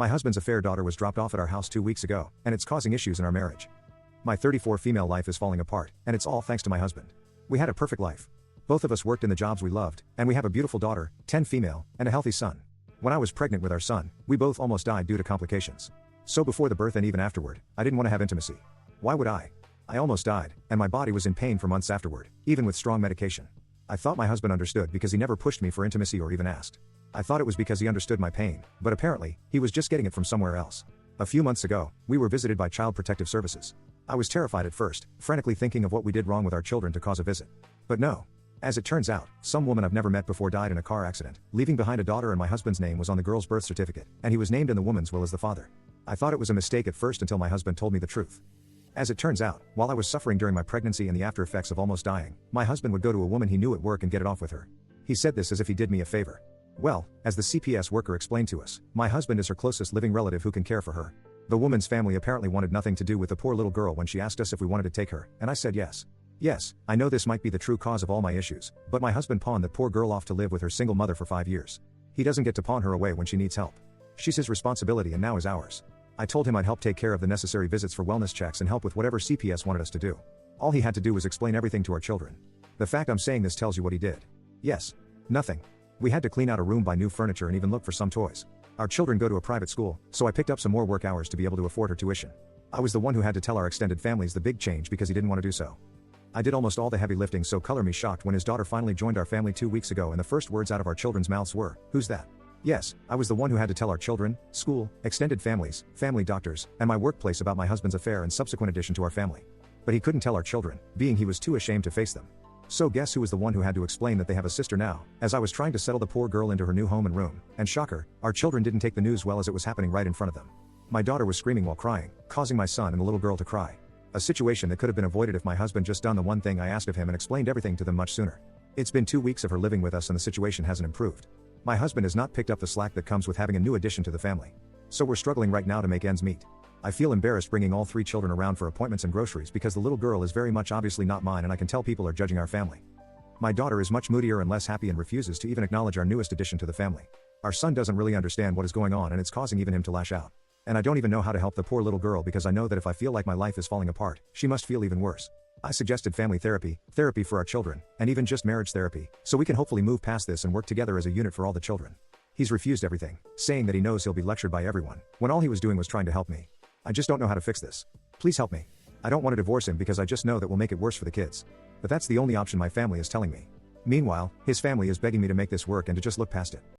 My husband's affair daughter was dropped off at our house 2 weeks ago, and it's causing issues in our marriage. My 34 female life is falling apart, and it's all thanks to my husband. We had a perfect life. Both of us worked in the jobs we loved, and we have a beautiful daughter, 10 female, and a healthy son. When I was pregnant with our son, we both almost died due to complications. So before the birth and even afterward, I didn't want to have intimacy. Why would I? I almost died, and my body was in pain for months afterward, even with strong medication. I thought my husband understood because he never pushed me for intimacy or even asked. I thought it was because he understood my pain, but apparently, he was just getting it from somewhere else. A few months ago, we were visited by Child Protective Services. I was terrified at first, frantically thinking of what we did wrong with our children to cause a visit. But no. As it turns out, some woman I've never met before died in a car accident, leaving behind a daughter, and my husband's name was on the girl's birth certificate, and he was named in the woman's will as the father. I thought it was a mistake at first until my husband told me the truth. As it turns out, while I was suffering during my pregnancy and the after effects of almost dying, my husband would go to a woman he knew at work and get it off with her. He said this as if he did me a favor. Well, as the CPS worker explained to us, my husband is her closest living relative who can care for her. The woman's family apparently wanted nothing to do with the poor little girl when she asked us if we wanted to take her, and I said yes. Yes, I know this might be the true cause of all my issues, but my husband pawned that poor girl off to live with her single mother for 5 years. He doesn't get to pawn her away when she needs help. She's his responsibility and now is ours. I told him I'd help take care of the necessary visits for wellness checks and help with whatever CPS wanted us to do. All he had to do was explain everything to our children. The fact I'm saying this tells you what he did. Yes. Nothing. We had to clean out a room, buy new furniture, and even look for some toys. Our children go to a private school, so I picked up some more work hours to be able to afford her tuition. I was the one who had to tell our extended families the big change because he didn't want to do so. I did almost all the heavy lifting, so color me shocked when his daughter finally joined our family 2 weeks ago and the first words out of our children's mouths were, "Who's that?" Yes, I was the one who had to tell our children, school, extended families, family doctors, and my workplace about my husband's affair and subsequent addition to our family. But he couldn't tell our children, being he was too ashamed to face them. So guess who was the one who had to explain that they have a sister now, as I was trying to settle the poor girl into her new home and room, and shocker, our children didn't take the news well as it was happening right in front of them. My daughter was screaming while crying, causing my son and the little girl to cry. A situation that could have been avoided if my husband just done the one thing I asked of him and explained everything to them much sooner. It's been 2 weeks of her living with us and the situation hasn't improved. My husband has not picked up the slack that comes with having a new addition to the family. So we're struggling right now to make ends meet. I feel embarrassed bringing all 3 children around for appointments and groceries because the little girl is very much obviously not mine and I can tell people are judging our family. My daughter is much moodier and less happy and refuses to even acknowledge our newest addition to the family. Our son doesn't really understand what is going on and it's causing even him to lash out. And I don't even know how to help the poor little girl because I know that if I feel like my life is falling apart, she must feel even worse. I suggested family therapy, therapy for our children, and even just marriage therapy, so we can hopefully move past this and work together as a unit for all the children. He's refused everything, saying that he knows he'll be lectured by everyone, when all he was doing was trying to help me. I just don't know how to fix this. Please help me. I don't want to divorce him because I just know that will make it worse for the kids. But that's the only option my family is telling me. Meanwhile, his family is begging me to make this work and to just look past it.